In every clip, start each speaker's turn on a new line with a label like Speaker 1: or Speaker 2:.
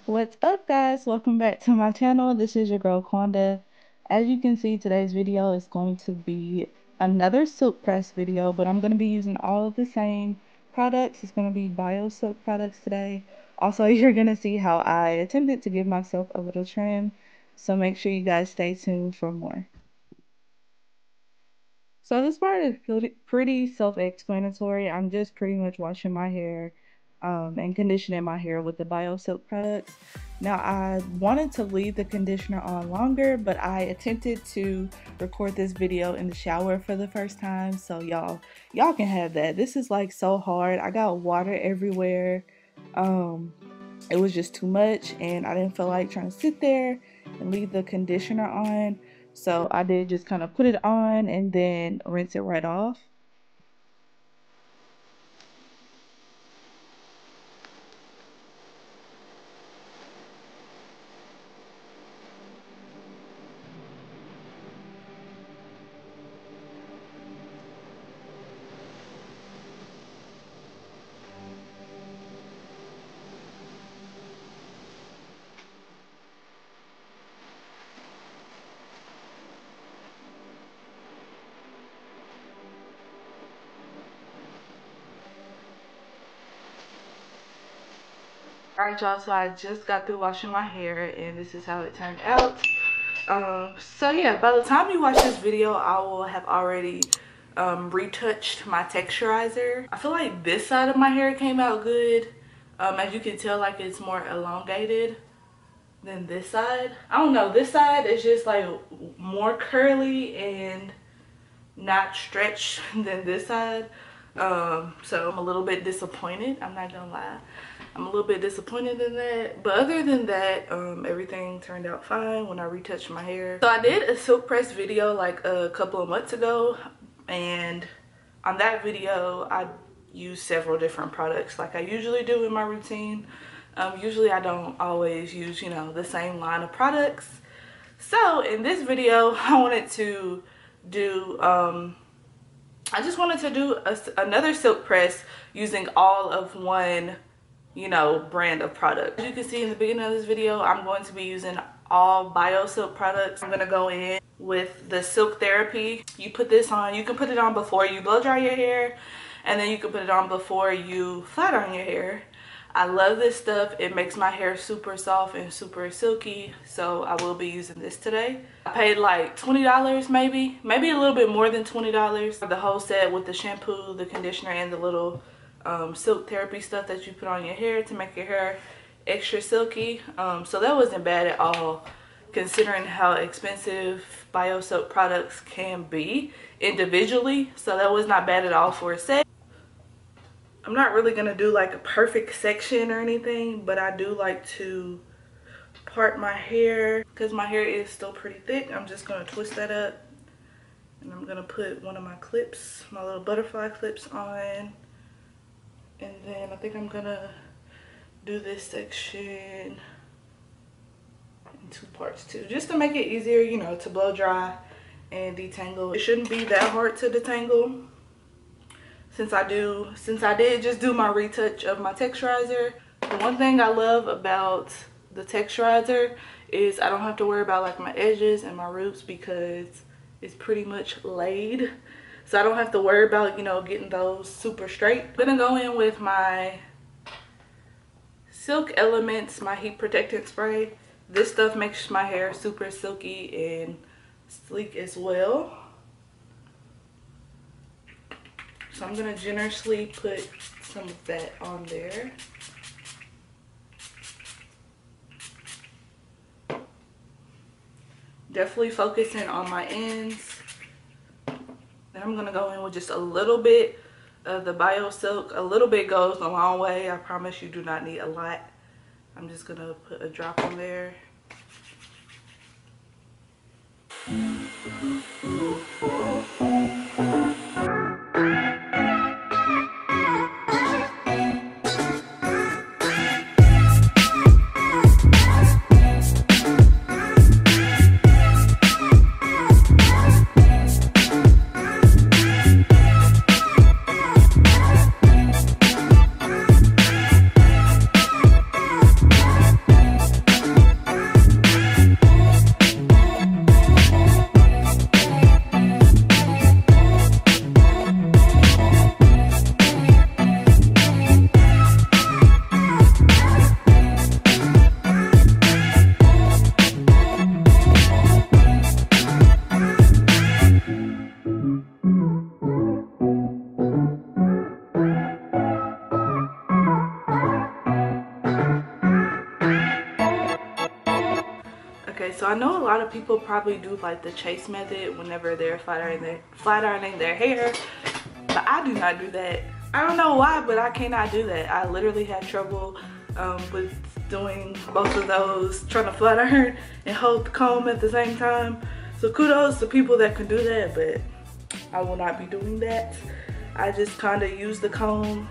Speaker 1: What's up, guys? Welcome back to my channel. This is your girl Kwanda. As you can see, today's video is going to be another silk press video, but I'm going to be using all of the same products. It's going to be Biosilk products today. Also, you're going to see how I attempted to give myself a little trim, so make sure you guys stay tuned for more. So this part is pretty self-explanatory. I'm just pretty much washing my hair and conditioning my hair with the Biosilk products. Now, I wanted to leave the conditioner on longer, but I attempted to record this video in the shower for the first time. So y'all can have that. This is like so hard. I got water everywhere. It was just too much, and I didn't feel like trying to sit there and leave the conditioner on. So I did just kind of put it on and then rinse it right off. Alright, y'all, so I just got through washing my hair and this is how it turned out. So yeah, by the time you watch this video, I will have already retouched my texturizer. I feel like this side of my hair came out good. As you can tell, like it's more elongated than this side. I don't know, this side is just like more curly and not stretched than this side. So I'm a little bit disappointed, I'm not gonna lie. I'm a little bit disappointed in that, but other than that, everything turned out fine when I retouched my hair. So I did a silk press video like a couple of months ago, and on that video I used several different products like I usually do in my routine. Usually I don't always use, you know, the same line of products. So in this video I wanted to do I just wanted to do another silk press using all of one, you know, brand of product. As you can see in the beginning of this video, I'm going to be using all Biosilk products. I'm going to go in with the Silk Therapy. You put this on, you can put it on before you blow dry your hair, and then you can put it on before you flat iron your hair. I love this stuff. It makes my hair super soft and super silky, so I will be using this today. I paid like $20 maybe a little bit more than $20 for the whole set with the shampoo, the conditioner, and the little silk therapy stuff that you put on your hair to make your hair extra silky. So that wasn't bad at all considering how expensive Biosilk products can be individually. So that was not bad at all for a set. I'm not really gonna do like a perfect section or anything, but I do like to part my hair because my hair is still pretty thick. I'm just gonna twist that up, and I'm gonna put one of my clips, my little butterfly clips on. And then I think I'm gonna do this section in 2 parts too, just to make it easier, you know, to blow dry and detangle. It shouldn't be that hard to detangle since I did just do my retouch of my texturizer. The one thing I love about the texturizer is I don't have to worry about like my edges and my roots because it's pretty much laid. So I don't have to worry about, you know, getting those super straight. I'm gonna go in with my Silk Elements, my heat protectant spray. This stuff makes my hair super silky and sleek as well. So I'm gonna generously put some of that on there. Definitely focusing on my ends. Then I'm gonna go in with just a little bit of the Biosilk. A little bit goes a long way. I promise you do not need a lot. I'm just gonna put a drop on there. so I know a lot of people probably do like the chase method whenever they're flat ironing their hair, but I do not do that. I don't know why, but I cannot do that. I literally have trouble with doing both of those, trying to flat iron and hold the comb at the same time. So kudos to people that can do that, but I will not be doing that. I just kind of use the comb.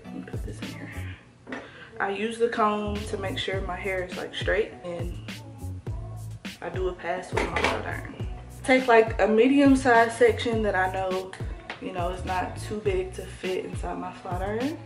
Speaker 1: Let me put this in here. I use the comb to make sure my hair is like straight, and I do a pass with my flat iron. Take like a medium-sized section that I know, you know, it's not too big to fit inside my flat iron.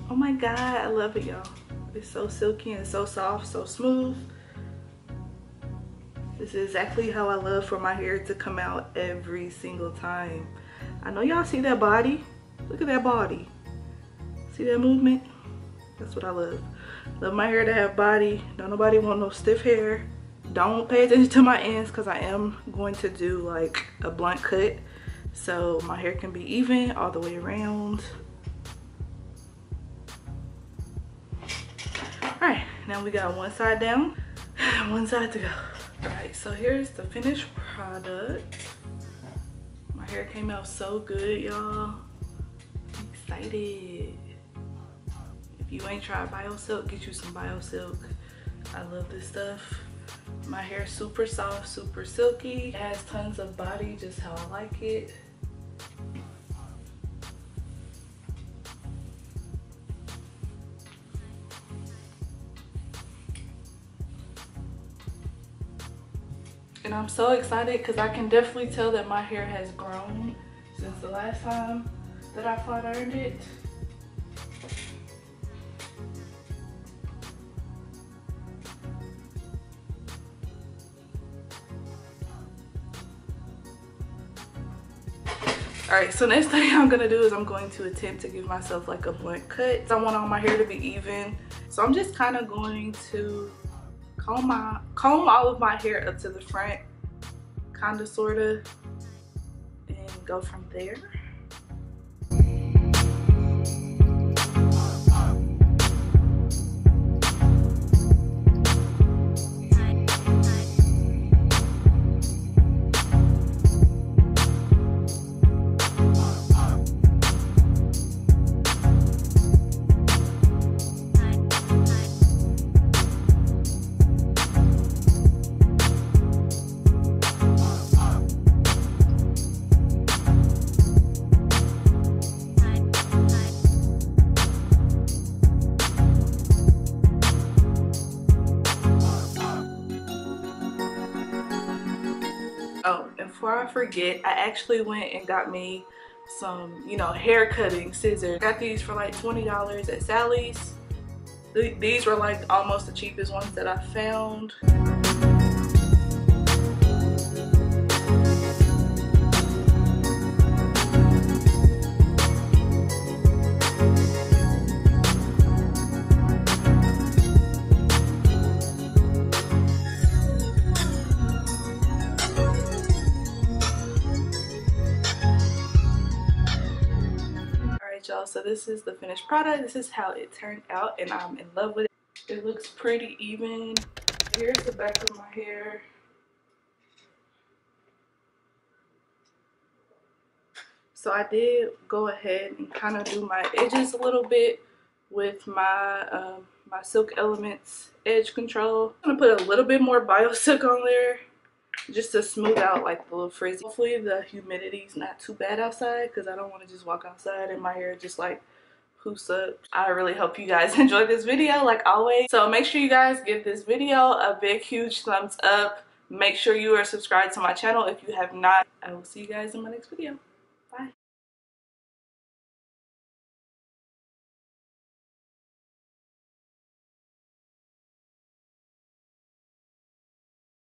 Speaker 1: Oh my god, I love it, y'all. It's so silky and so soft, so smooth. This is exactly how I love for my hair to come out every single time. I know y'all see that body. Look at that body. See that movement? That's what I love. Love my hair to have body. Don't nobody want no stiff hair. Don't pay attention to my ends because I am going to do like a blunt cut, so my hair can be even all the way around. Alright, now we got one side down and one side to go. Alright, so here's the finished product. My hair came out so good, y'all. I'm excited. If you ain't tried Biosilk, get you some Biosilk. I love this stuff. My hair is super soft, super silky. It has tons of body, just how I like it. And I'm so excited because I can definitely tell that my hair has grown since the last time that I flat ironed it. Alright, so next thing I'm gonna do is I'm going to attempt to give myself like a blunt cut. I want all my hair to be even. So I'm just kind of going to comb all of my hair up to the front, kind of, sort of, and go from there. Oh, and before I forget, I actually went and got me some, you know, hair cutting scissors. Got these for like $20 at Sally's. These were like almost the cheapest ones that I found. Y'all, so this is the finished product. This is how it turned out, and I'm in love with it. It looks pretty even. Here's the back of my hair. So I did go ahead and kind of do my edges a little bit with my my Silk Elements edge control. I'm gonna put a little bit more Biosilk on there just to smooth out like the little frizzy. Hopefully the humidity's not too bad outside, because I don't want to just walk outside and my hair just like poofs up. I really hope you guys enjoyed this video like always. So make sure you guys give this video a big huge thumbs up. Make sure you are subscribed to my channel if you have not. I will see you guys in my next video.